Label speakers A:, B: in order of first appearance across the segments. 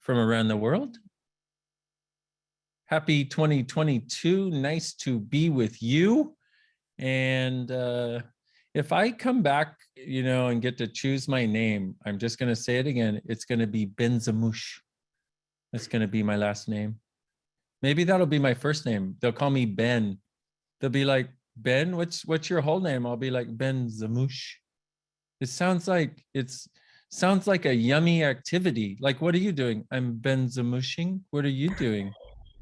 A: from around the world. Happy 2022. Nice to be with you. And if I come back, and get to choose my name, I'm just going to say it again. It's going to be Benzamouche. That's going to be my last name. Maybe that'll be my first name. They'll call me Ben. They'll be like, Ben, what's your whole name? I'll be like, Benzamouche. It sounds like a yummy activity. Like, what are you doing? I'm Benzamouching. What are you doing?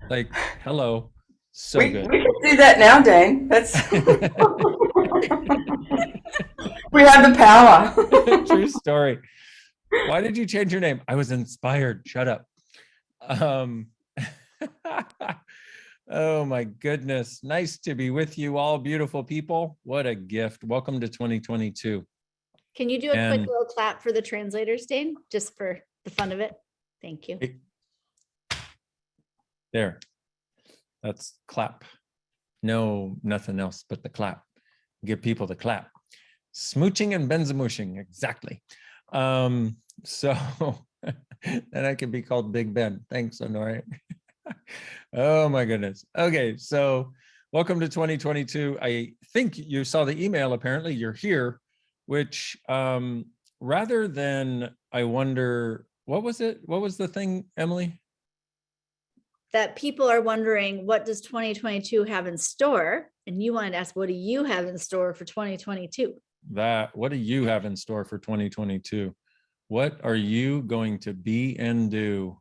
A: Like, hello. So good.
B: We can do that now, Dain. We have the power.
A: True story. Why did you change your name? I was inspired. Shut up. Oh my goodness. Nice to be with you all, beautiful people. What a gift. Welcome to 2022.
C: Can you do a quick little clap for the translators, Dain, just for the fun of it? Thank you.
A: There. That's clap. No, nothing else but the clap. Give people the clap. Smooching and benzamooshing, exactly. So then I can be called Big Ben. Thanks, Honore. Oh my goodness. Okay, so welcome to 2022. I think you saw the email. Apparently you're here, which rather than, I wonder, what was it? What was the thing, Emily?
C: That people are wondering, what does 2022 have in store? And you wanted to ask, what do you have in store for 2022?
A: What do you have in store for 2022? What are you going to be and do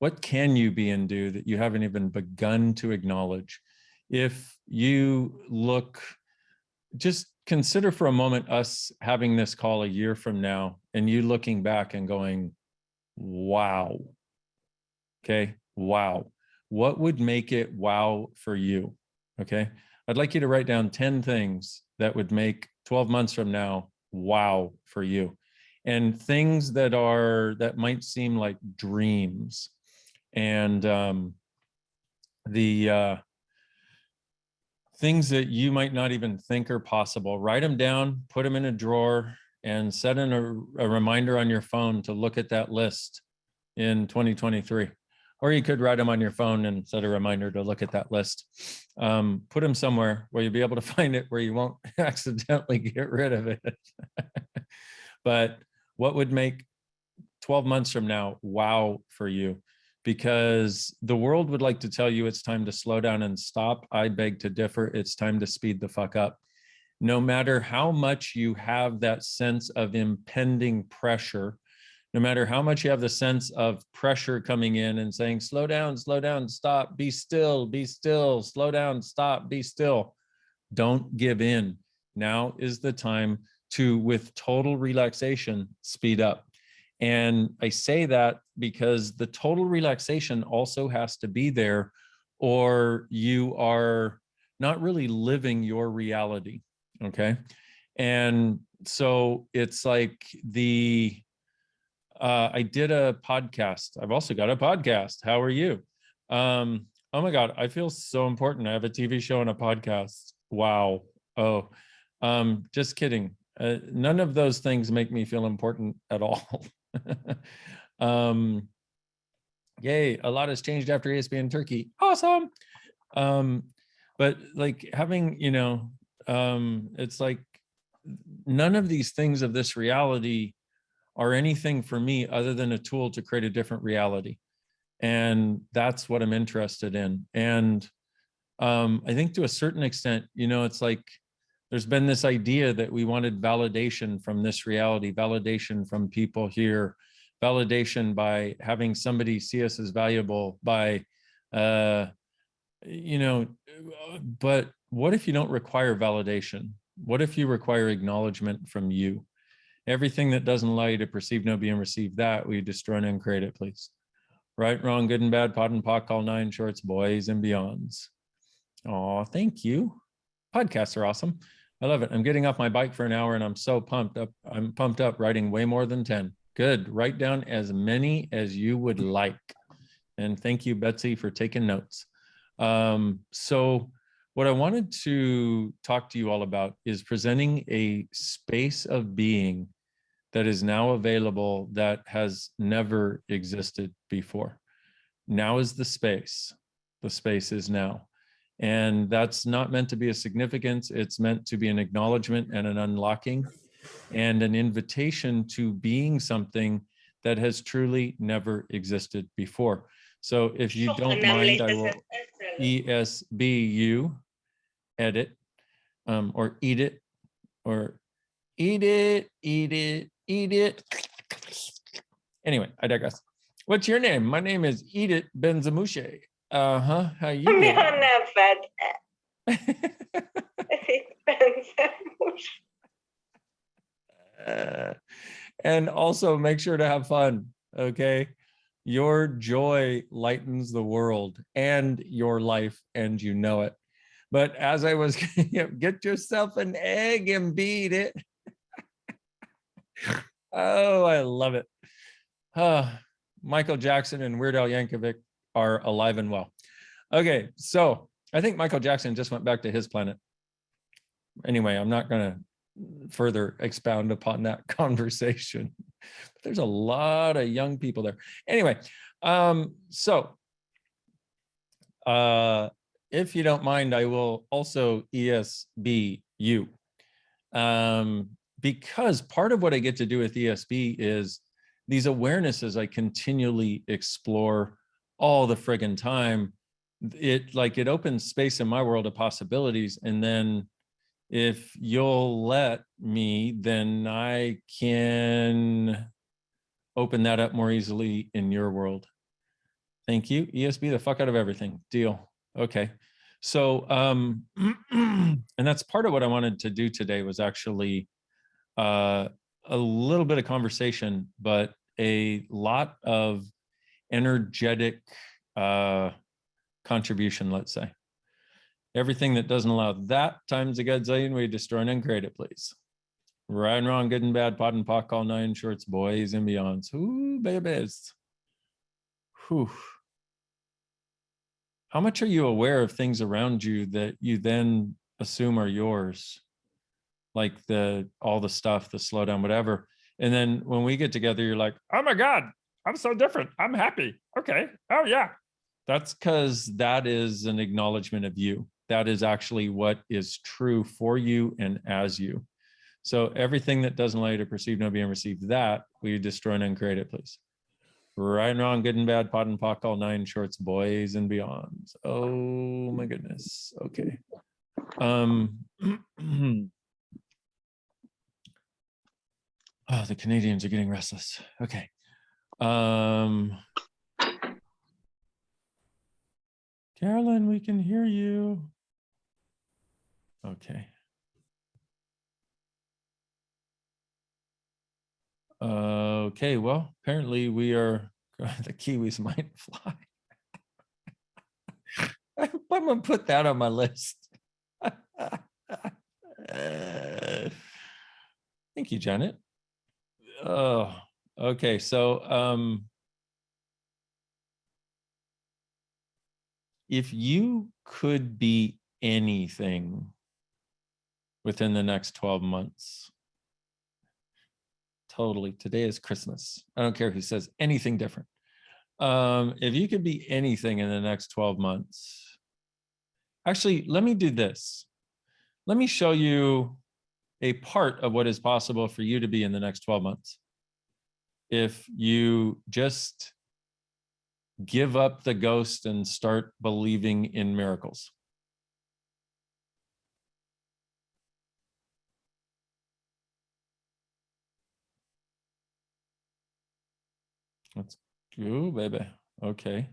A: what can you be and do that you haven't even begun to acknowledge? If you look, just consider for a moment us having this call a year from now and you looking back and going, wow. Okay, wow. What would make it wow for you? Okay, I'd like you to write down 10 things that would make 12 months from now wow for you, and things that might seem like dreams, and the things that you might not even think are possible. Write them down, put them in a drawer, and set in a reminder on your phone to look at that list in 2023. Or you could write them on your phone and set a reminder to look at that list. Put them somewhere where you'll be able to find it, where you won't accidentally get rid of it. But what would make 12 months from now wow for you? Because the world would like to tell you it's time to slow down and stop. I beg to differ. It's time to speed the fuck up. No matter how much you have that sense of impending pressure, no matter how much you have the sense of pressure coming in and saying, slow down, stop, be still, slow down, stop, be still. Don't give in. Now is the time to, with total relaxation, speed up. And I say that because the total relaxation also has to be there, or you are not really living your reality. Okay. And so it's like I did a podcast. I've also got a podcast. How are you? Oh my God, I feel so important. I have a TV show and a podcast. Wow. Oh, just kidding. None of those things make me feel important at all. Yay, a lot has changed after ESPN Turkey. Awesome. But like having, it's like none of these things of this reality are anything for me other than a tool to create a different reality. And that's what I'm interested in. And I think to a certain extent, it's like there's been this idea that we wanted validation from this reality, validation from people here, validation by having somebody see us as valuable, by, but what if you don't require validation? What if you require acknowledgement from you? Everything that doesn't allow you to perceive, know, be, and receive that, will you destroy and uncreate it, please? Right, wrong, good and bad, pot and pock, all nine shorts, boys and beyonds. Oh, thank you. Podcasts are awesome. I love it. I'm getting off my bike for an hour and I'm so pumped up. I'm pumped up writing way more than 10. Good. Write down as many as you would like. And thank you, Betsy, for taking notes. So what I wanted to talk to you all about is presenting a space of being that is now available that has never existed before. Now is the space. The space is now. And that's not meant to be a significance. It's meant to be an acknowledgement and an unlocking and an invitation to being something that has truly never existed before. So if you don't mind, I will ESB you, edit, or eat it, or eat it, eat it, eat it. Anyway, I digress. What's your name? My name is Eat It Benzamushe. Uh-huh. How you doing? And also make sure to have fun, okay? Your joy lightens the world and your life, and you know it. But as I was, get yourself an egg and beat it. Oh, I love it. Michael Jackson and Weird Al Yankovic are alive and well. Okay, so I think Michael Jackson just went back to his planet. Anyway, I'm not going to further expound upon that conversation. But there's a lot of young people there. Anyway, if you don't mind, I will also ESB you. Because part of what I get to do with ESB is these awarenesses I continually explore all the friggin' time. It opens space in my world of possibilities. And then if you'll let me, then I can open that up more easily in your world. Thank you. ESB the fuck out of everything. Deal. Okay. So, and that's part of what I wanted to do today was actually a little bit of conversation, but a lot of energetic contribution, let's say. Everything that doesn't allow that times a godzillion, we destroy and uncreate it, please. Right and wrong, good and bad, pot and pock, all nine shorts, boys and beyonds. Ooh, babies. Whew. How much are you aware of things around you that you then assume are yours? Like all the stuff, the slowdown, whatever. And then when we get together, you're like, oh my God, I'm so different. I'm happy. Okay. Oh yeah. That's because that is an acknowledgement of you. That is actually what is true for you and as you. So everything that doesn't allow you to perceive, know, be, and receive that, we destroy and uncreate it, please. Right and wrong, good and bad, pot and pock, all nine shorts, boys and beyonds. Oh my goodness. Okay. Oh, the Canadians are getting restless. Okay. Carolyn, we can hear you. Okay. Okay, well, apparently we are, the Kiwis might fly. I'm gonna put that on my list. Thank you, Janet. Oh, okay, so if you could be anything within the next 12 months, totally, today is Christmas. I don't care who says anything different. If you could be anything in the next 12 months, actually, let me do this. Let me show you a part of what is possible for you to be in the next 12 months. If you just give up the ghost and start believing in miracles. Let's go, baby. Okay.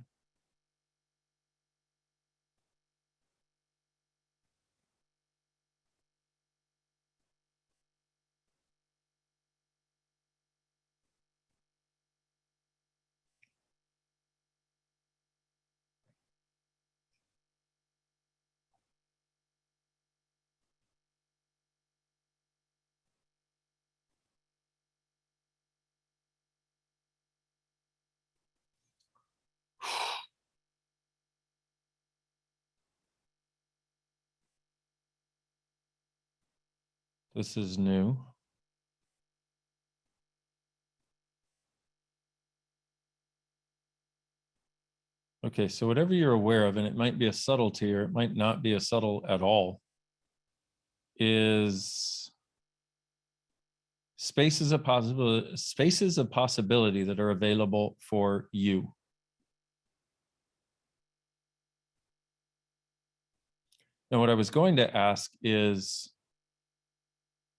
A: This is new. Okay, so whatever you're aware of, and it might be a subtlety or it might not be a subtle at all, is spaces of possibility that are available for you. And what I was going to ask is,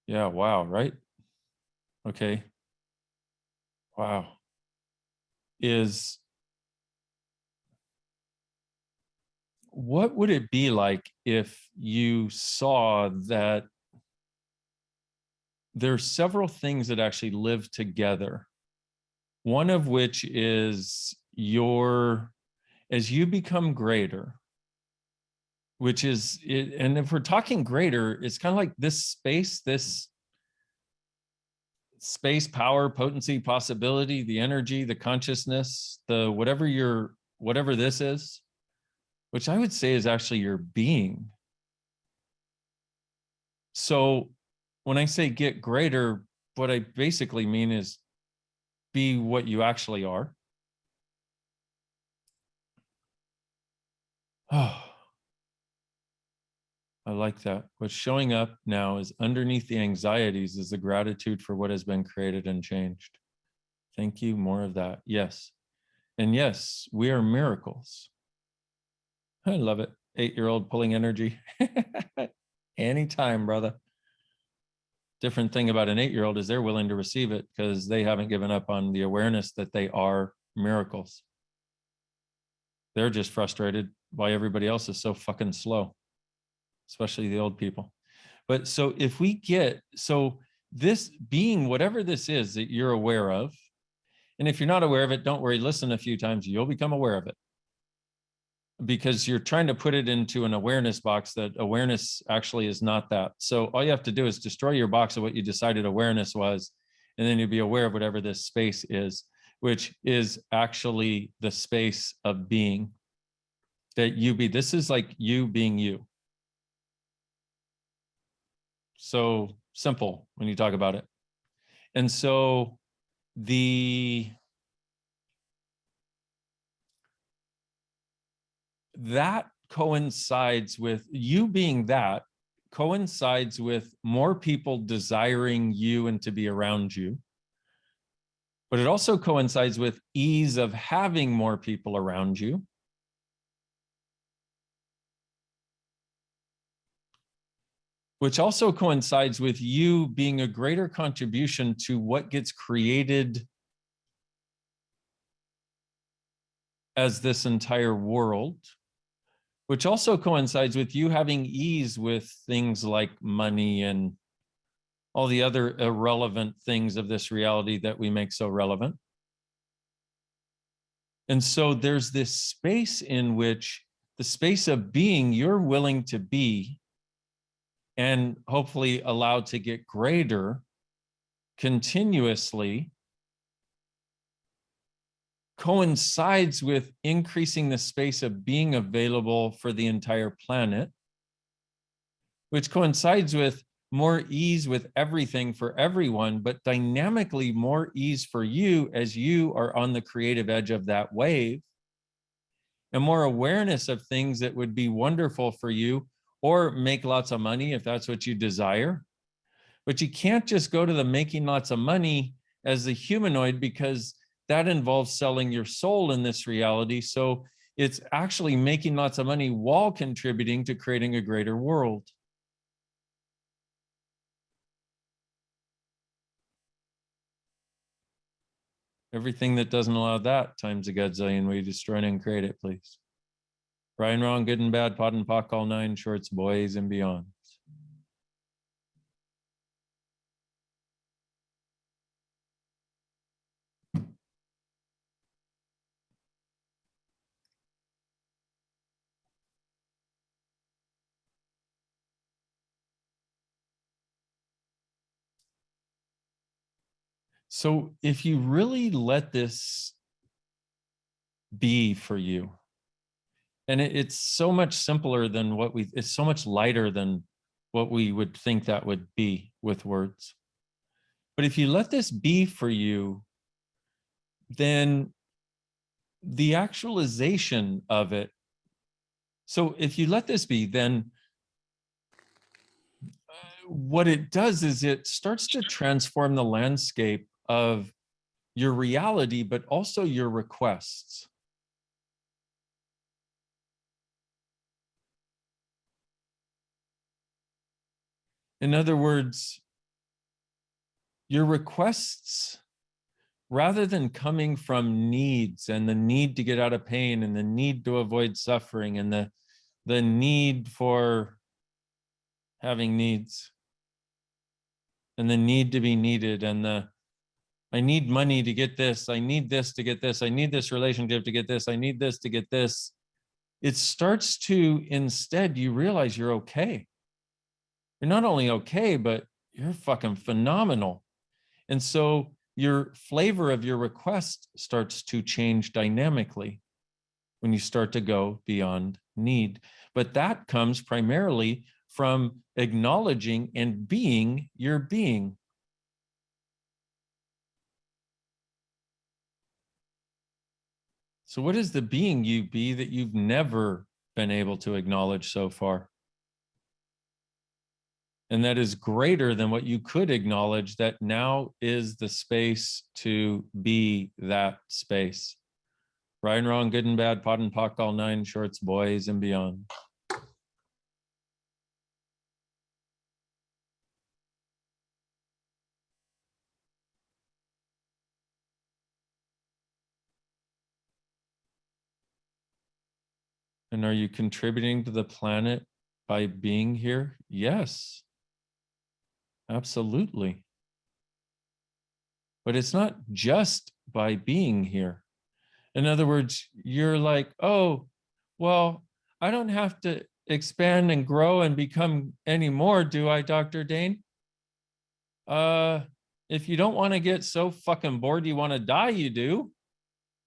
A: yeah, wow, right? Okay. Wow. Is what would it be like if you saw that there's several things that actually live together? One of which is as you become greater, which is, and if we're talking greater, it's kind of like this space, power, potency, possibility, the energy, the consciousness, the whatever this is, which I would say is actually your being. So when I say get greater, what I basically mean is be what you actually are. Oh, I like that. What's showing up now is underneath the anxieties is the gratitude for what has been created and changed. Thank you. More of that. Yes. And yes, we are miracles. I love it. 8-year-old pulling energy. Anytime, brother. Different thing about an 8-year-old is they're willing to receive it because they haven't given up on the awareness that they are miracles. They're just frustrated why everybody else is so fucking slow, especially the old people. But so if we get, so this being, whatever this is that you're aware of, and if you're not aware of it, don't worry, listen a few times, you'll become aware of it. Because you're trying to put it into an awareness box that awareness actually is not that. So all you have to do is destroy your box of what you decided awareness was, and then you'll be aware of whatever this space is, which is actually the space of being. That you be, this is like you being you. So simple when you talk about it. And so that coincides with you being that, coincides with more people desiring you and to be around you. But it also coincides with ease of having more people around you. Which also coincides with you being a greater contribution to what gets created as this entire world. Which also coincides with you having ease with things like money and all the other irrelevant things of this reality that we make so relevant. And so there's this space in which the space of being you're willing to be and hopefully allowed to get greater continuously coincides with increasing the space of being available for the entire planet, which coincides with more ease with everything for everyone, but dynamically more ease for you as you are on the creative edge of that wave, and more awareness of things that would be wonderful for you or make lots of money if that's what you desire. But you can't just go to the making lots of money as the humanoid because that involves selling your soul in this reality. So it's actually making lots of money while contributing to creating a greater world. Everything that doesn't allow that times a godzillion, we destroy and create it, please. Right and wrong, good and bad, pot and pock, all 9 shorts, boys and beyond. So if you really let this be for you, and it's so much simpler than it's so much lighter than what we would think that would be with words. But if you let this be for you, then the actualization of it. So if you let this be, then what it does is it starts to transform the landscape of your reality, but also your requests. In other words, your requests, rather than coming from needs and the need to get out of pain and the need to avoid suffering and the need for having needs and the need to be needed and the I need money to get this, I need this to get this, I need this relationship to get this, I need this to get this. It starts to, instead, you realize you're okay. You're not only okay, but you're fucking phenomenal. And so your flavor of your request starts to change dynamically when you start to go beyond need. But that comes primarily from acknowledging and being your being. So what is the being you be that you've never been able to acknowledge so far? And that is greater than what you could acknowledge, that now is the space to be that space. Right and wrong, good and bad, pot and pock, all nine shorts, boys and beyond. And are you contributing to the planet by being here? Yes, absolutely. But it's not just by being here. In other words, you're like, oh, well, I don't have to expand and grow and become any more, do I, Dr. Dain? If you don't want to get so fucking bored you want to die, you do.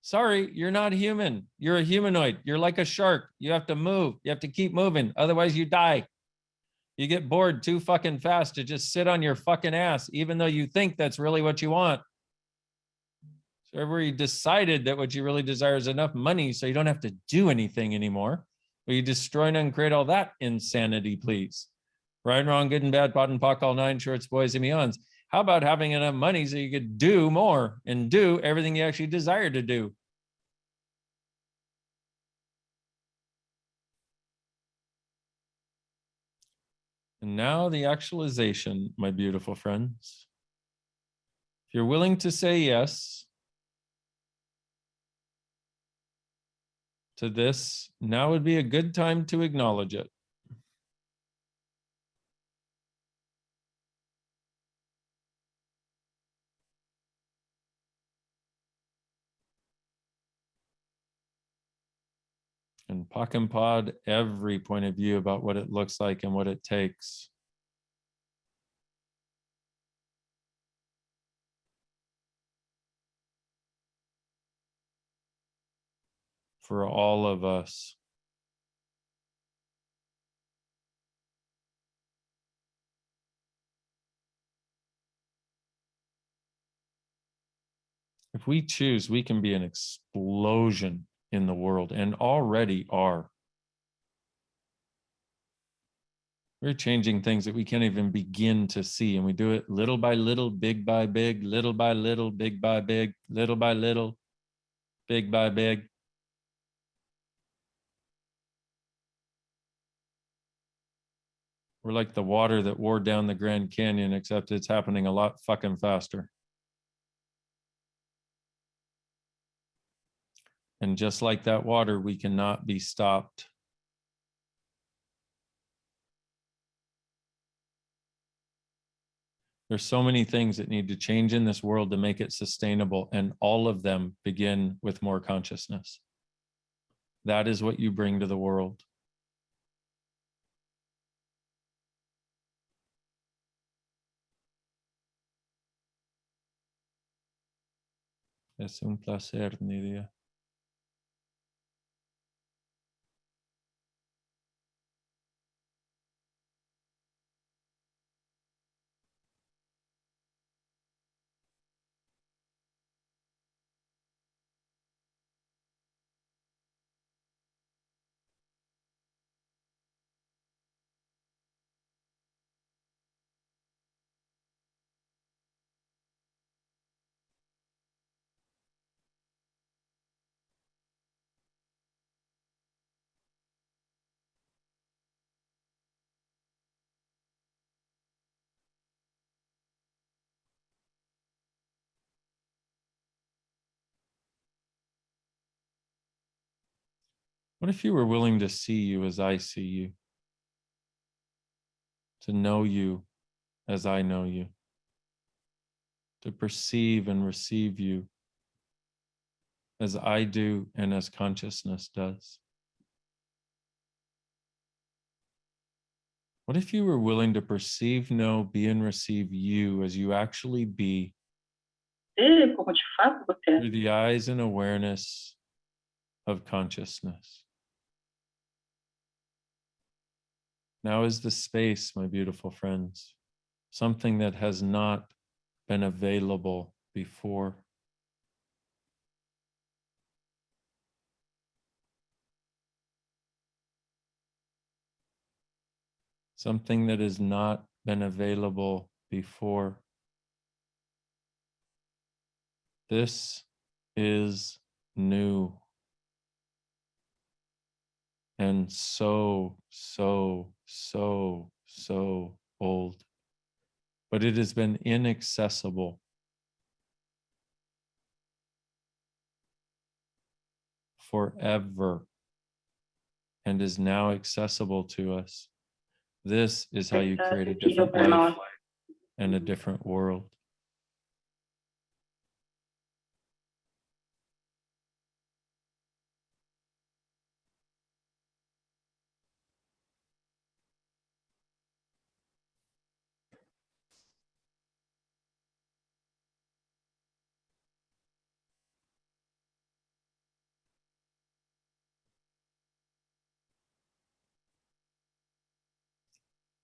A: Sorry, you're not human. You're a humanoid. You're like a shark. You have to move. You have to keep moving. Otherwise, you die. You get bored too fucking fast to just sit on your fucking ass, even though you think that's really what you want. So everybody decided that what you really desire is enough money so you don't have to do anything anymore. Will you destroy and uncreate all that insanity, please? Right and wrong, good and bad, pot and pock, all nine shorts, boys and beyonds. How about having enough money so you could do more and do everything you actually desire to do? And now the actualization, my beautiful friends. If you're willing to say yes to this, now would be a good time to acknowledge it. And pock and pod every point of view about what it looks like and what it takes. For all of us. If we choose, we can be an explosion in the world and already are. We're changing things that we can't even begin to see. And we do it little by little, big by big, little by little, big by big, little by little, big by big. We're like the water that wore down the Grand Canyon, except it's happening a lot fucking faster. And just like that water, we cannot be stopped. There's so many things that need to change in this world to make it sustainable, and all of them begin with more consciousness. That is what you bring to the world. Es un placer, Nidia. What if you were willing to see you as I see you? To know you as I know you? To perceive and receive you as I do and as consciousness does? What if you were willing to perceive, know, be, and receive you as you actually be
D: Ver como de fato você é.
A: through the eyes and awareness of consciousness? Now is the space, my beautiful friends, something that has not been available before. Something that has not been available before. This is new and so old, but it has been inaccessible forever and is now accessible to us. This is how you create a different life and a different world.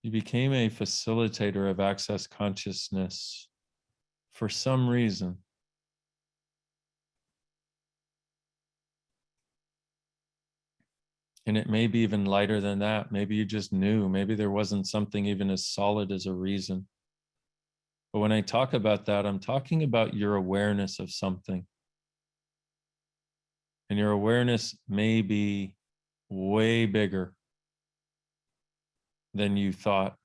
A: You became a facilitator of access consciousness for some reason. And it may be even lighter than that. Maybe you just knew. Maybe there wasn't something even as solid as a reason. But when I talk about that, I'm talking about your awareness of something. And your awareness may be way bigger than you thought.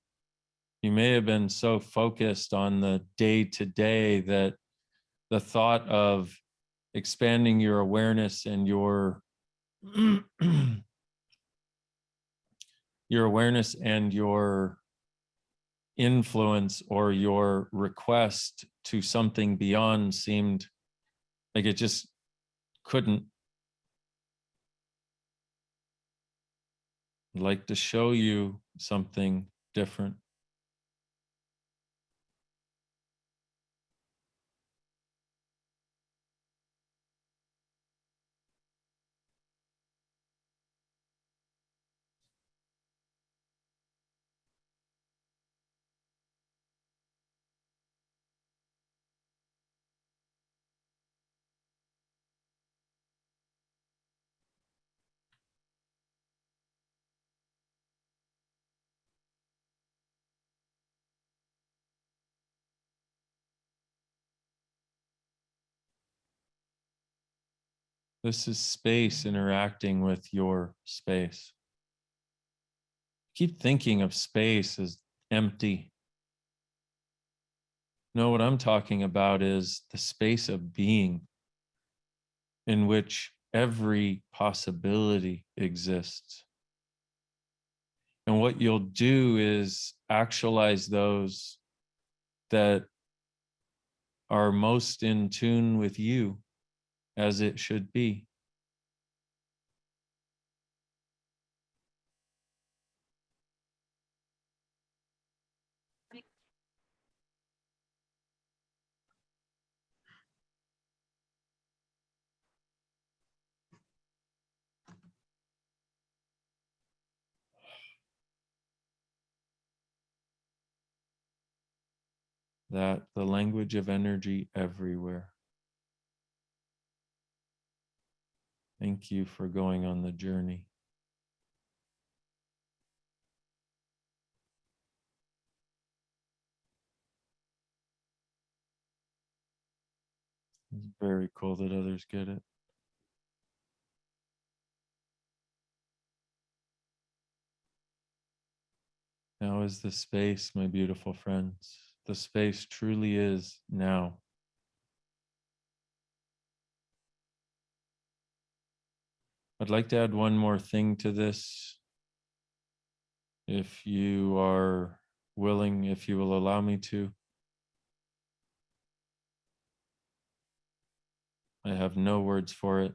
A: You may have been so focused on the day-to-day that the thought of expanding your awareness and your your awareness and your influence or your request to something beyond seemed like it just couldn't. I'd like to show you something different. This is space interacting with your space. Keep thinking of space as empty. No, what I'm talking about is the space of being in which every possibility exists. And what you'll do is actualize those that are most in tune with you as it should be. That the language of energy everywhere. Thank you for going on the journey. It's very cool that others get it. Now is the space, my beautiful friends. The space truly is now. I'd like to add one more thing to this. If you are willing, if you will allow me to. I have no words for it.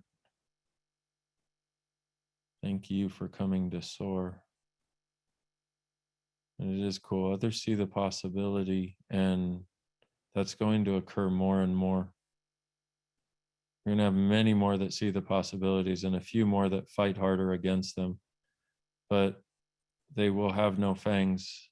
A: Thank you for coming to soar. And it is cool. Others see the possibility, and that's going to occur more and more. We're going to have many more that see the possibilities and a few more that fight harder against them. But they will have no fangs.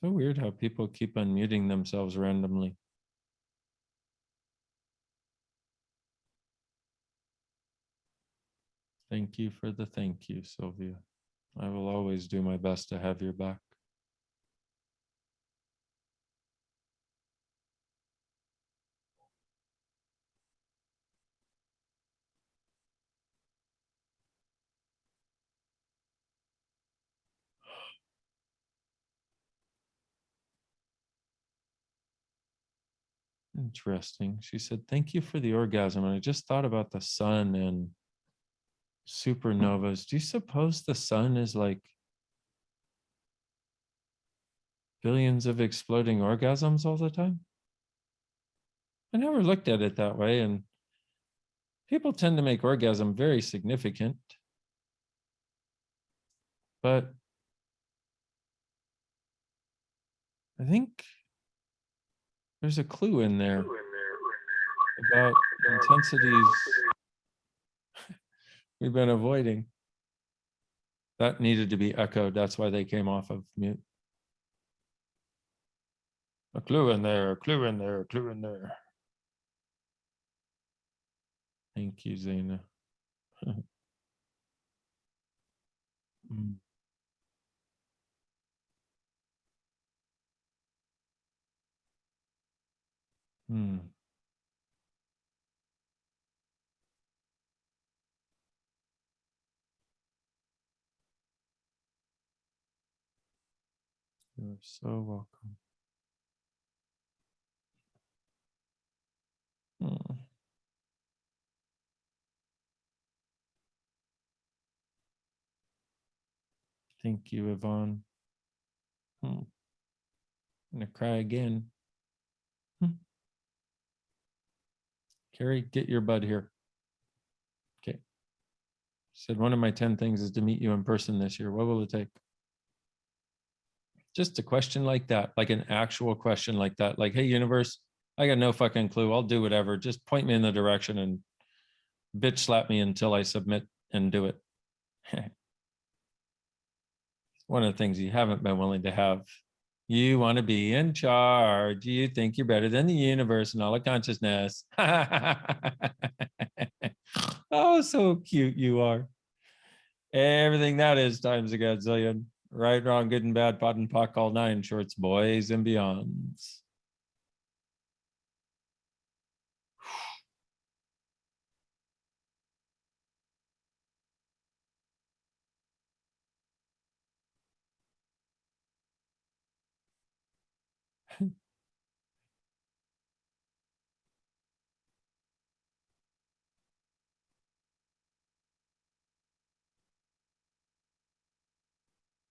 A: So weird how people keep unmuting themselves randomly. Thank you for the thank you, Sylvia. I will always do my best to have your back. Interesting. She said, thank you for the orgasm. And I just thought about the sun and supernovas. Do you suppose the sun is like billions of exploding orgasms all the time? I never looked at it that way. And people tend to make orgasm very significant. But I think there's a clue in there about intensities we've been avoiding. That needed to be echoed. That's why they came off of mute. A clue in there, a clue in there, a clue in there. Thank you, Zaina. Mm. Hmm. You're so welcome. Hmm. Thank you, Yvonne. I'm gonna cry again. Carrie, get your butt here. Okay. Said one of my 10 things is to meet you in person this year. What will it take? Just a question like that, like an actual question like that. Like, hey, universe, I got no fucking clue. I'll do whatever. Just point me in the direction and bitch slap me until I submit and do it. One of the things you haven't been willing to have. You want to be in charge. You think you're better than the universe and all of consciousness. Oh, so cute you are. Everything that is times a godzillion. Right, wrong, good and bad, pot and pock, all nine shorts, boys and beyonds.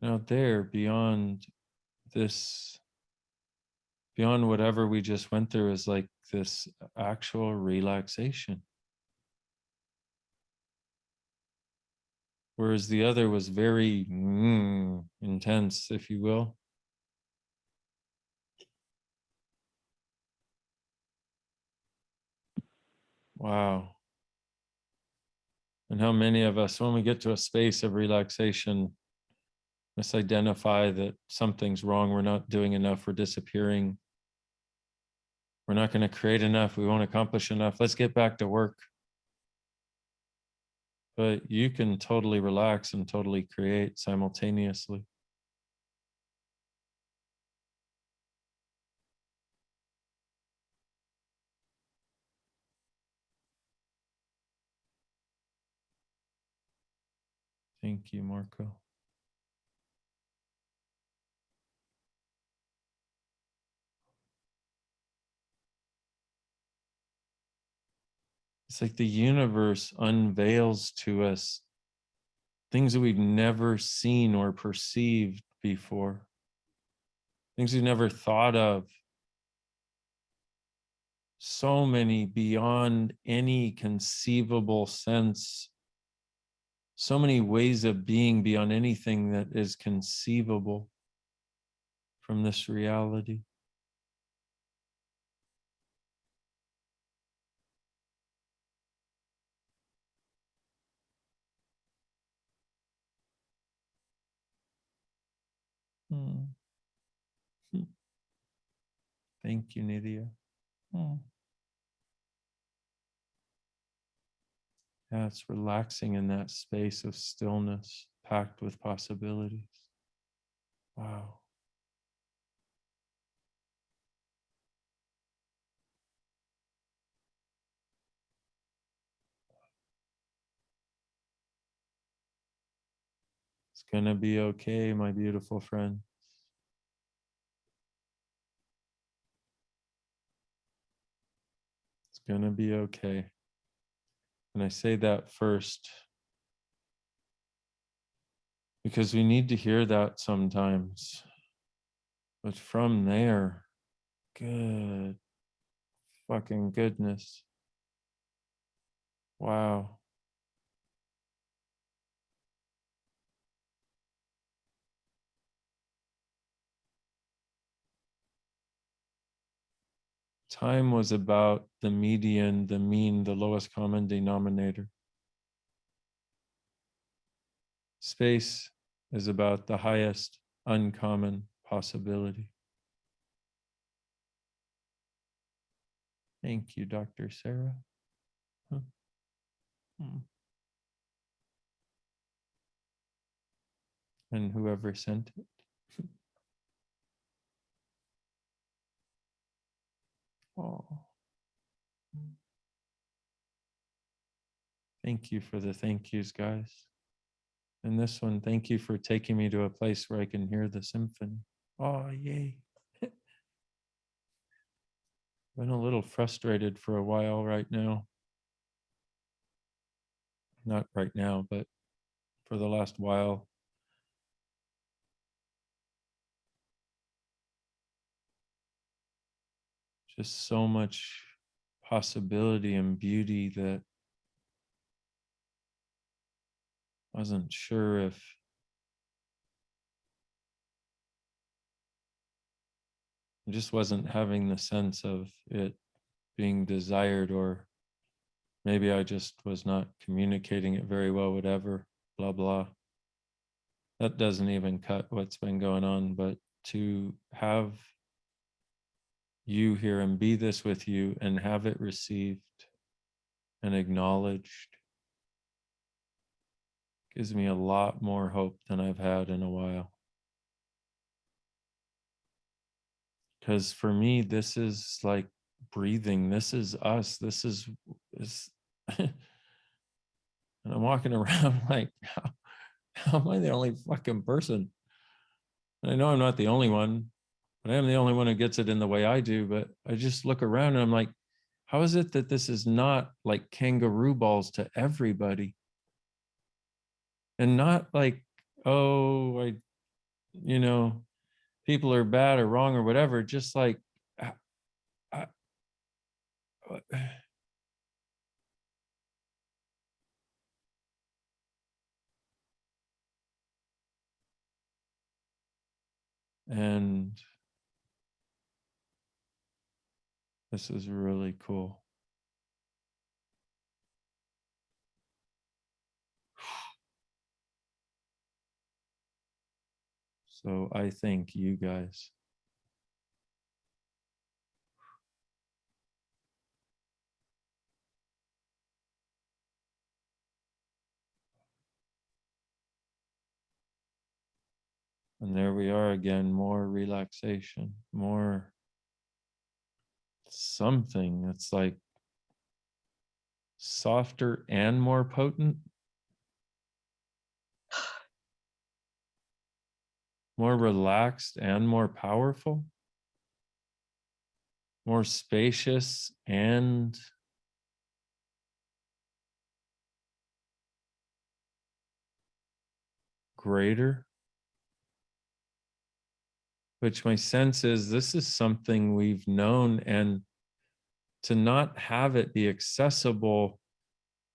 A: Now there, beyond this, beyond whatever we just went through, is like this actual relaxation. Whereas the other was very intense, if you will. Wow. And how many of us, when we get to a space of relaxation, misidentify that something's wrong, we're not doing enough, we're disappearing, we're not going to create enough, we won't accomplish enough, let's get back to work. But you can totally relax and totally create simultaneously. Thank you, Marco. It's like the universe unveils to us things that we've never seen or perceived before, things we've never thought of. So many beyond any conceivable sense, so many ways of being beyond anything that is conceivable from this reality. Hmm. Thank you, Nidia. Hmm. Yeah, it's relaxing in that space of stillness, packed with possibilities. Wow. It's gonna be okay, my beautiful friend. It's gonna be okay. And I say that first because we need to hear that sometimes. But from there, good fucking goodness. Wow. Time was about the median, the mean, the lowest common denominator. Space is about the highest uncommon possibility. Thank you, Dr. Sarah. Huh. And whoever sent it. Oh. Thank you for the thank yous, guys. And this one, thank you for taking me to a place where I can hear the symphony. Oh, yay. Been a little frustrated for a while right now. Not right now, but for the last while. Just so much possibility and beauty that I wasn't sure if I just wasn't having the sense of it being desired, or maybe I just was not communicating it very well, whatever, blah, blah. That doesn't even cut what's been going on, but to have you here and be this with you and have it received and acknowledged gives me a lot more hope than I've had in a while. Because for me, this is like breathing. This is us. This is and I'm walking around like, how am I the only fucking person? And I know I'm not the only one, but I am the only one who gets it in the way I do. But I just look around and I'm like, how is it that this is not like kangaroo balls to everybody? And not like, oh, people are bad or wrong or whatever. Just like, I, I, and this is really cool. So I thank you guys. And there we are again, more relaxation, more something that's like softer and more potent, more relaxed and more powerful, more spacious and greater. Which my sense is this is something we've known, and to not have it be accessible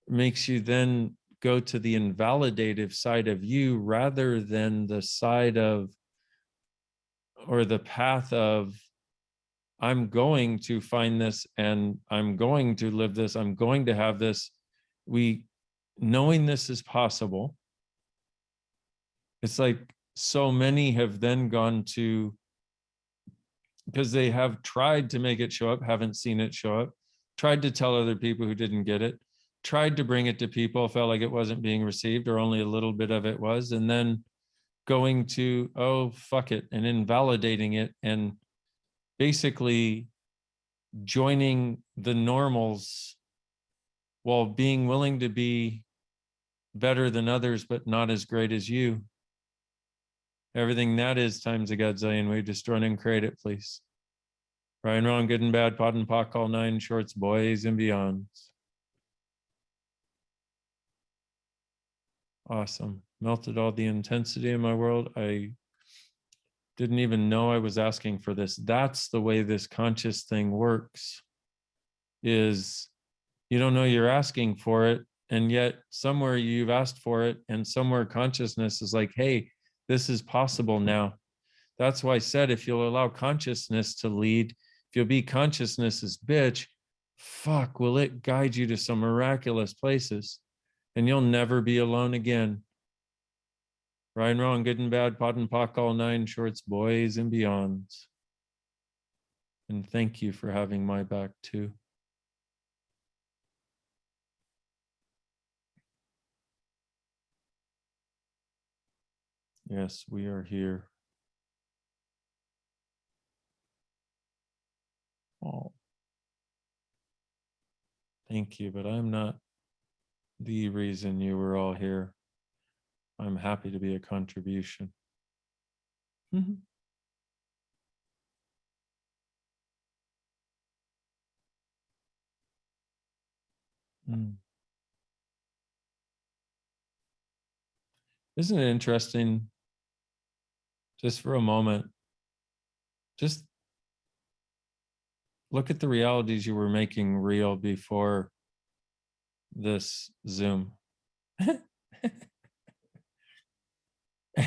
A: makes you then go to the invalidative side of you rather than the side of, or the path of, I'm going to find this and I'm going to live this, I'm going to have this. Knowing this is possible, it's like so many have then gone to, because they have tried to make it show up, haven't seen it show up, tried to tell other people who didn't get it, tried to bring it to people, felt like it wasn't being received or only a little bit of it was, and then going to, oh, fuck it, and invalidating it and basically joining the normals while being willing to be better than others, but not as great as you. Everything that is times a godzillion. We just run and create it, please. Right and wrong, good and bad, pod and pock, all nine shorts, boys and beyonds. Awesome. Melted all the intensity in my world. I didn't even know I was asking for this. That's the way this conscious thing works, is you don't know you're asking for it, and yet somewhere you've asked for it, and somewhere consciousness is like, hey, this is possible now. That's why I said, if you'll allow consciousness to lead, if you'll be consciousness's bitch, fuck, will it guide you to some miraculous places, and you'll never be alone again. Right and wrong, good and bad, pod and pock, all nine shorts, boys and beyonds. And thank you for having my back too. Yes, we are here. Oh, thank you, but I'm not the reason you were all here. I'm happy to be a contribution. Mm. Isn't it interesting, just for a moment, just look at the realities you were making real before this Zoom.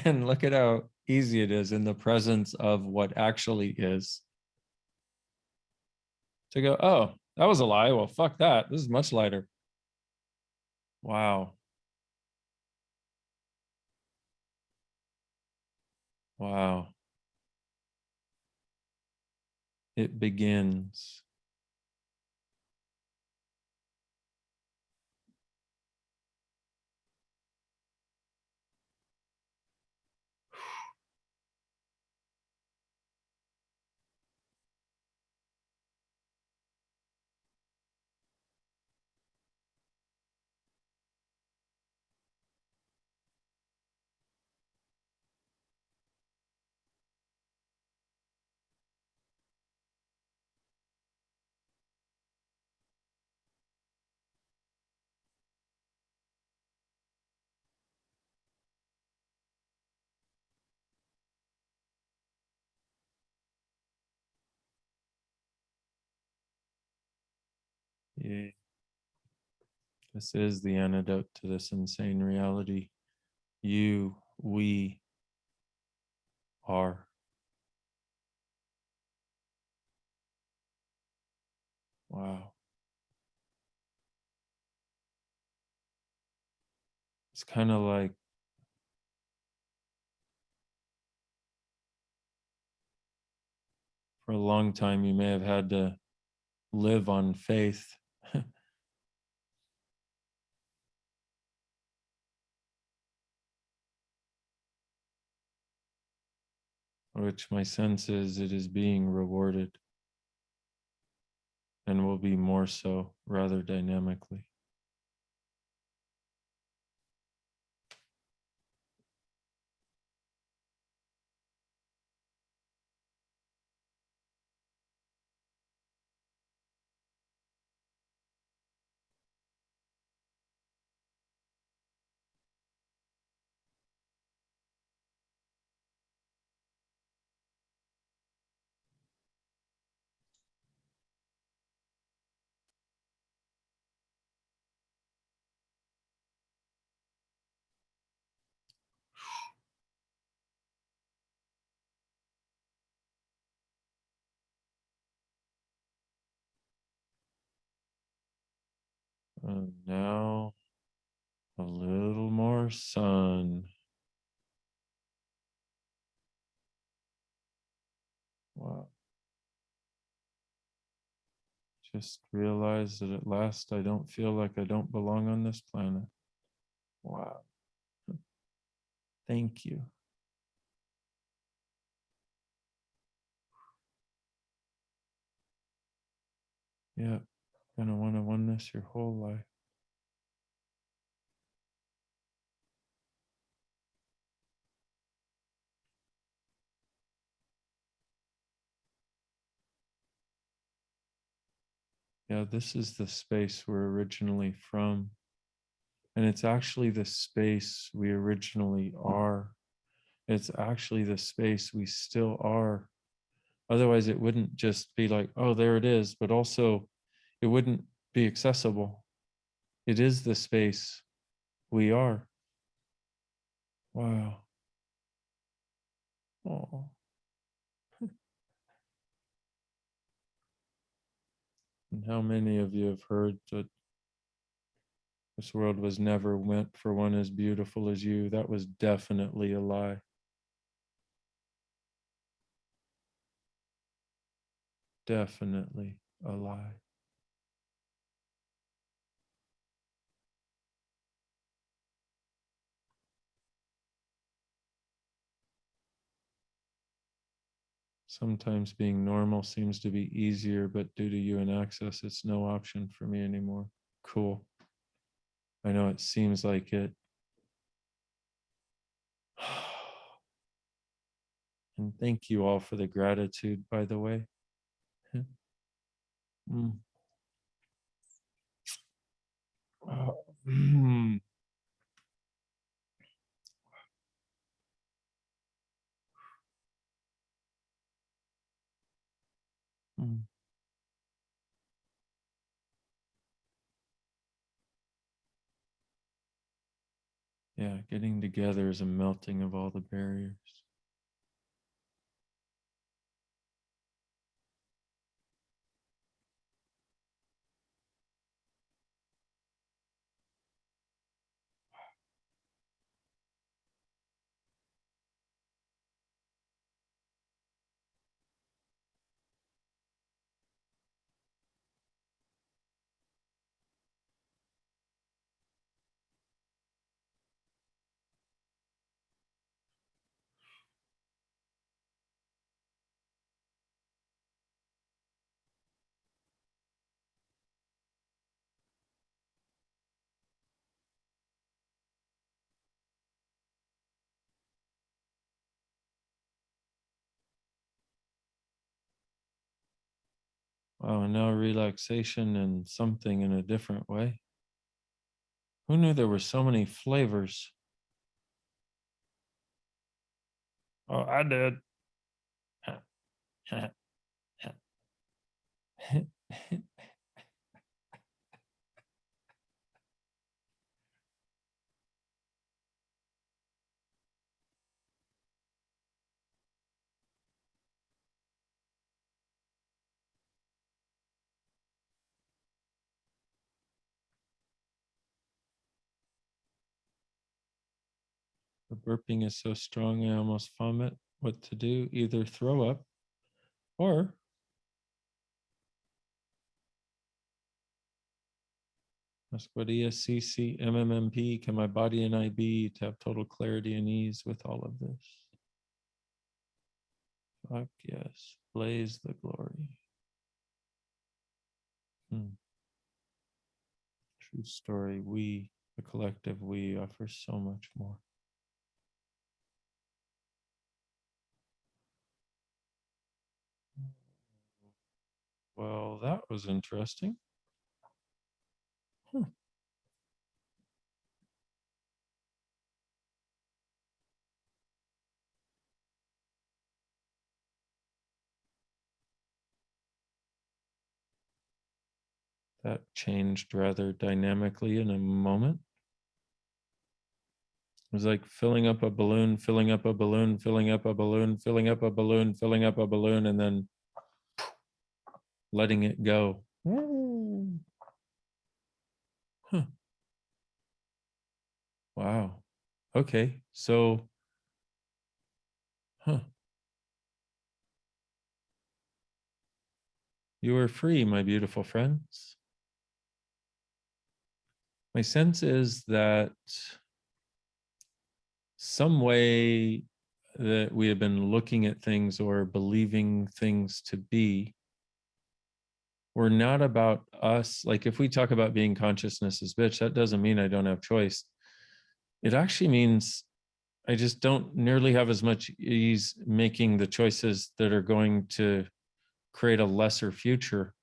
A: And look at how easy it is in the presence of what actually is to go, oh, that was a lie. Well, fuck that. This is much lighter. Wow. Wow. It begins. Yeah. This is the antidote to this insane reality. You, we are. Wow. It's kind of like For a long time, you may have had to live on faith. Which my sense is it is being rewarded and will be more so rather dynamically. And now a little more sun. Wow. Just realized that at last I don't feel like I don't belong on this planet. Wow. Thank you. Yeah, gonna want to oneness your whole life. Yeah, this is the space we're originally from. And it's actually the space we originally are. It's actually the space we still are. Otherwise, it wouldn't just be like, oh, there it is, but also it wouldn't be accessible. It is the space we are. Wow. Oh. And how many of you have heard that this world was never meant for one as beautiful as you? That was definitely a lie. Definitely a lie. Sometimes being normal seems to be easier, but due to you and access, it's no option for me anymore. Cool. I know it seems like it. And thank you all for the gratitude, by the way. Mm. Mm. Mm. Yeah, getting together is a melting of all the barriers. Wow, and now relaxation and something in a different way. Who knew there were so many flavors? Oh, I did. The burping is so strong I almost vomit. What to do? Either throw up or Ask what ESCC MMMP can my body and I be to have total clarity and ease with all of this? Fuck yes, blaze the glory. True story. We, the collective we, offer so much more. Well, that was interesting. That changed rather dynamically in a moment. It was like filling up a balloon, filling up a balloon, filling up a balloon, filling up a balloon, filling up a balloon, and then letting it go. Huh. Wow. Okay. So, you are free, my beautiful friends. My sense is that some way that we have been looking at things or believing things to be were not about us. Like if we talk about being consciousness bitch, that doesn't mean I don't have choice. It actually means I just don't nearly have as much ease making the choices that are going to create a lesser future.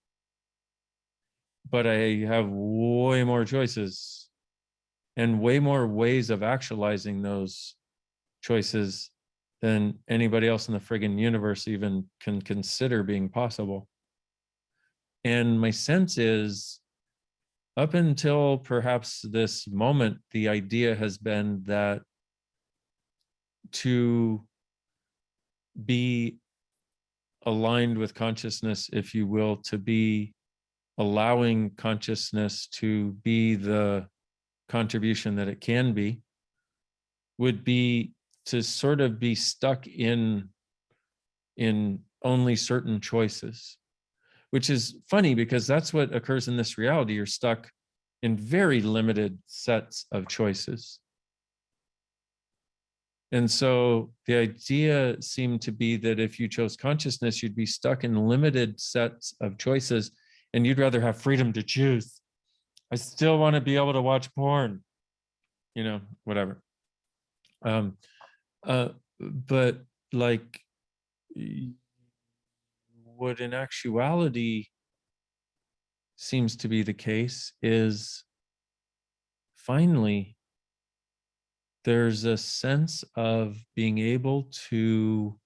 A: But I have way more choices and way more ways of actualizing those choices than anybody else in the friggin' universe even can consider being possible. And my sense is, up until perhaps this moment, the idea has been that to be aligned with consciousness, if you will, to be allowing consciousness to be the contribution that it can be, would be to sort of be stuck in only certain choices, which is funny because that's what occurs in this reality. You're stuck in very limited sets of choices. And so the idea seemed to be that if you chose consciousness, you'd be stuck in limited sets of choices and you'd rather have freedom to choose. I still want to be able to watch porn, you know, whatever. But like what in actuality seems to be the case is finally there's a sense of being able to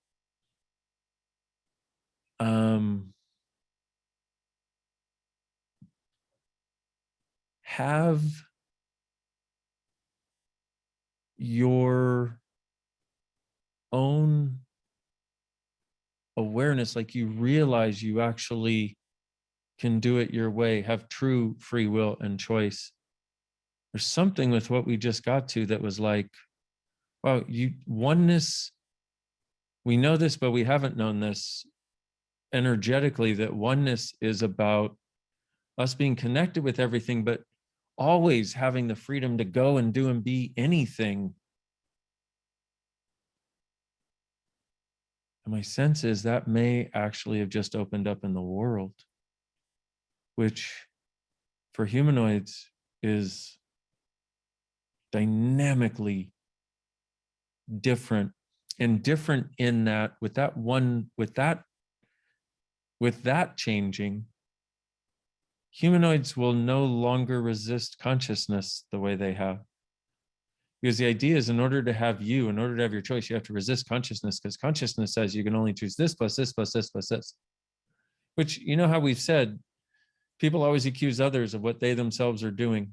A: have your own awareness, like you realize you actually can do it your way, have true free will and choice. There's something with what we just got to that was like, wow, oneness, we know this, but we haven't known this energetically, that oneness is about us being connected with everything, but always having the freedom to go and do and be anything. And my sense is that may actually have just opened up in the world, which for humanoids is dynamically different, and different in that with that changing, humanoids will no longer resist consciousness the way they have. Because the idea is, in order to have your choice, you have to resist consciousness, because consciousness says you can only choose this plus this plus this plus this. Which, you know how we've said, people always accuse others of what they themselves are doing.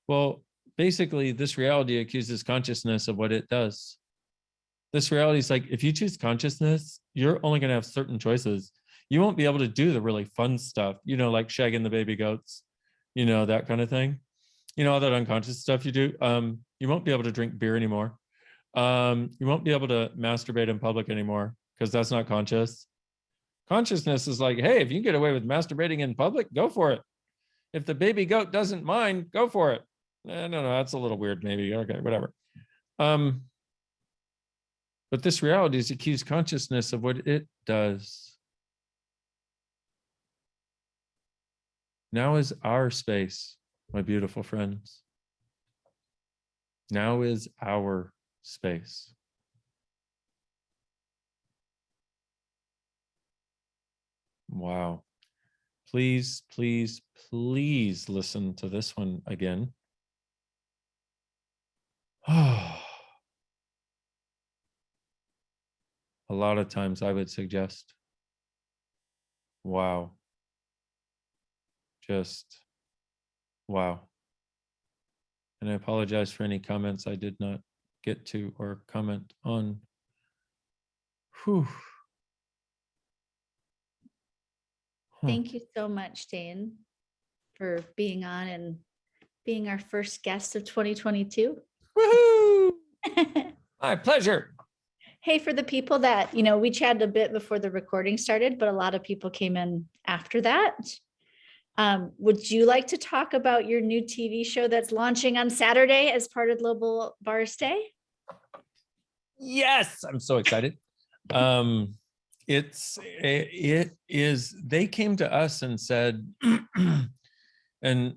A: Well, basically, this reality accuses consciousness of what it does. This reality is like, if you choose consciousness, you're only going to have certain choices. You won't be able to do the really fun stuff, you know, like shagging the baby goats, you know, that kind of thing. You know, all that unconscious stuff you do. You won't be able to drink beer anymore. You won't be able to masturbate in public anymore because that's not conscious. Consciousness is like, hey, if you can get away with masturbating in public, go for it. If the baby goat doesn't mind, go for it. No, that's a little weird, maybe. Okay, whatever. But this reality is a cues consciousness of what it does. Now is our space, my beautiful friends. Now is our space. Wow. Please, please, please listen to this one again. A lot of times I would suggest, wow. Just wow. And I apologize for any comments I did not get to or comment on. Whew. Huh.
C: Thank you so much, Dain, for being on and being our first guest of 2022.
A: Woohoo! My pleasure.
C: Hey, for the people that, you know, we chatted a bit before the recording started, but a lot of people came in after that. Would you like to talk about your new TV show that's launching on Saturday as part of Global Bars Day?
A: Yes, I'm so excited. It is, they came to us and said, and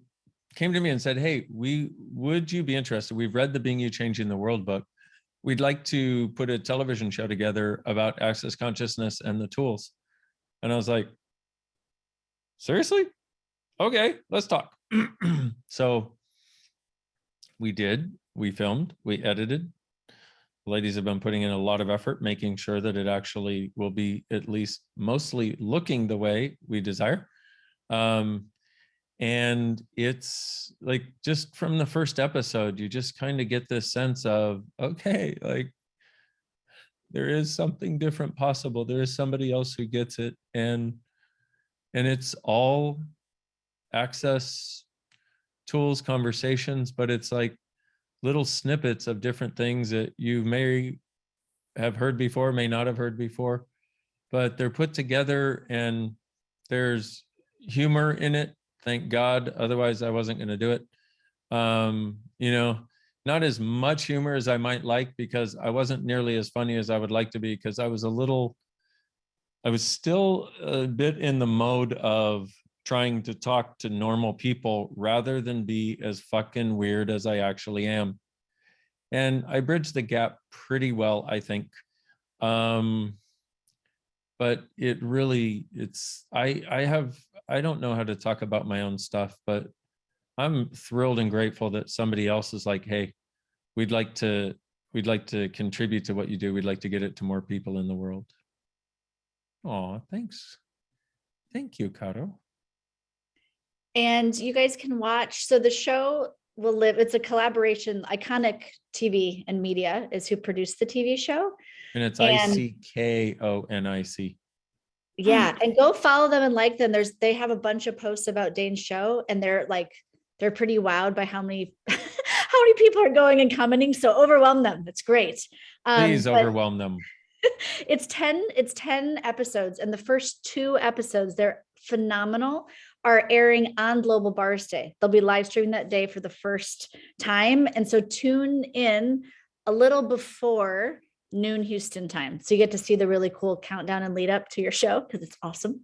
A: came to me and said, hey, would you be interested? We've read the Being You Changing the World book. We'd like to put a television show together about access consciousness and the tools. And I was like, seriously? Okay, let's talk. So we did, we filmed, we edited. The ladies have been putting in a lot of effort, making sure that it actually will be at least mostly looking the way we desire. And it's like, just from the first episode, you just kind of get this sense of, okay, like there is something different possible. There is somebody else who gets it. And it's all access tools, conversations, but it's like little snippets of different things that you may have heard before, may not have heard before, but they're put together and there's humor in it. Thank God. Otherwise I wasn't going to do it. You know, not as much humor as I might like, because I wasn't nearly as funny as I would like to be, because I was still a bit in the mode of trying to talk to normal people rather than be as fucking weird as I actually am. And I bridged the gap pretty well, I think. But it really, I don't know how to talk about my own stuff, but I'm thrilled and grateful that somebody else is like, hey, we'd like to contribute to what you do. We'd like to get it to more people in the world. Oh, thanks. Thank you, Caro.
C: And you guys can watch. So the show will live. It's a collaboration. Iconic TV and Media is who produced the TV show.
A: And it's
C: And-
A: ICKONIC.
C: Yeah, and go follow them and like them. They have a bunch of posts about Dain's show, and they're pretty wowed by how many how many people are going and commenting. So overwhelm them. It's great.
A: Please
C: But
A: overwhelm them.
C: it's 10 episodes, and the first 2 episodes, they're phenomenal, are airing on Global Bars Day. They'll be live streaming that day for the first time. And so tune in a little before noon Houston time. So you get to see the really cool countdown and lead up to your show, because it's awesome.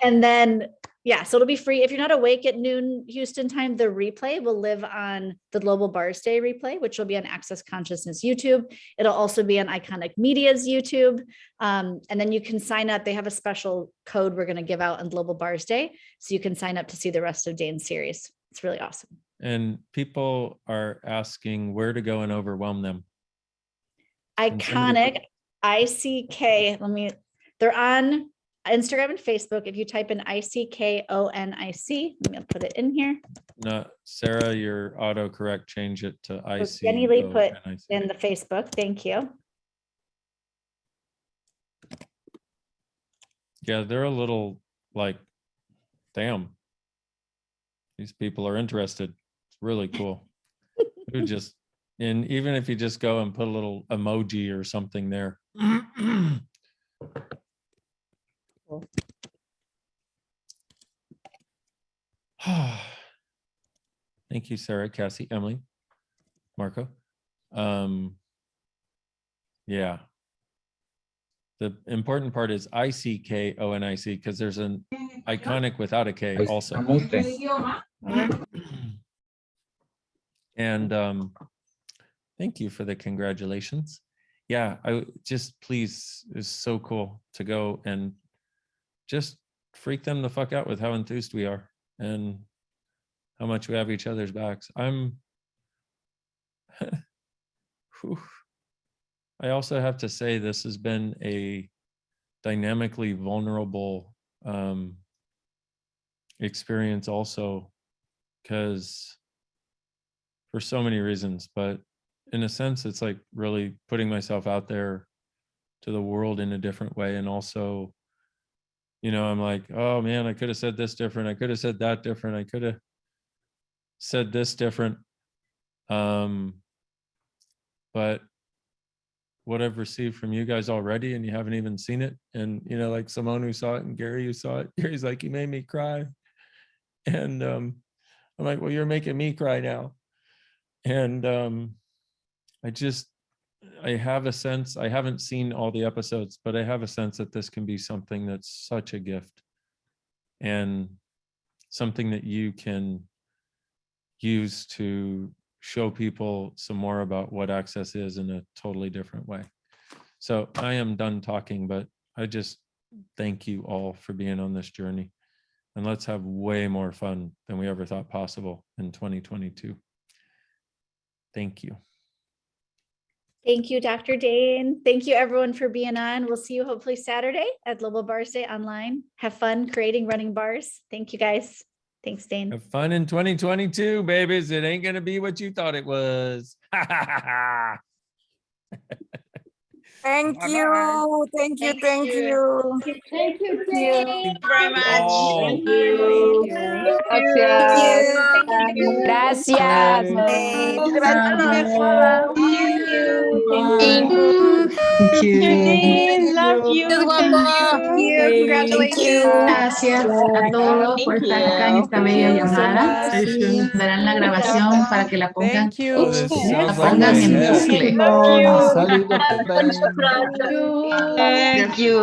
C: And then, yeah, so it'll be free. If you're not awake at noon Houston time, the replay will live on the Global Bars Day replay, which will be on Access Consciousness YouTube. It'll also be on Iconic Media's YouTube. And then you can sign up. They have a special code we're going to give out on Global Bars Day. So you can sign up to see the rest of Dain's series. It's really awesome.
A: And people are asking where to go and overwhelm them.
C: Iconic, ICK. They're on Instagram and Facebook. If you type in ICKONIC, let me put it in here.
A: No, Sarah, your autocorrect, change it to IC.
C: Jenny Lee put in the Facebook. Thank you.
A: Yeah, they're a little like, damn, these people are interested. It's really cool. And even if you just go and put a little emoji or something there.
C: Cool.
A: Thank you, Sarah, Cassie, Emily, Marco. Yeah. The important part is ICKONIC because there's an iconic without a K also. And thank you for the congratulations. Yeah, I just please, it's so cool to go and just freak them the fuck out with how enthused we are and how much we have each other's backs. Whew. I also have to say this has been a dynamically vulnerable experience also, because for so many reasons, but in a sense, it's like really putting myself out there to the world in a different way. And also, you know, I'm like, oh man, I could have said this different. I could have said that different. I could have said this different. But what I've received from you guys already, and you haven't even seen it. And, you know, like Simone who saw it and Gary who saw it, Gary's like, you made me cry. And I'm like, well, you're making me cry now. And I have a sense, I haven't seen all the episodes, but I have a sense that this can be something that's such a gift and something that you can use to show people some more about what Access is in a totally different way. So I am done talking, but I just thank you all for being on this journey. And let's have way more fun than we ever thought possible in 2022. Thank you.
C: Thank you, Dr. Dain. Thank you, everyone, for being on. We'll see you hopefully Saturday at Global Bars Day online. Have fun creating running bars. Thank you, guys. Thanks, Dain.
A: Have fun in 2022, babies. It ain't going to be what you thought it was.
E: Thank you. Thank you. Thank you.
F: Thank you,
B: Thank
F: Dain.
B: very much.
A: Oh.
B: Thank you.
E: Gracias.
F: Gracias.
B: Thank you.
F: Thank you. Love you.
E: Thank you. Congratulations.
G: Gracias a todos por estar acá en esta bella llamada. Darán la grabación para que la pongan,
H: Thank you.
A: This
G: la
A: feels like
G: pongan
A: my
G: en
A: head.
G: bucle.
F: Love you.
B: Thank you.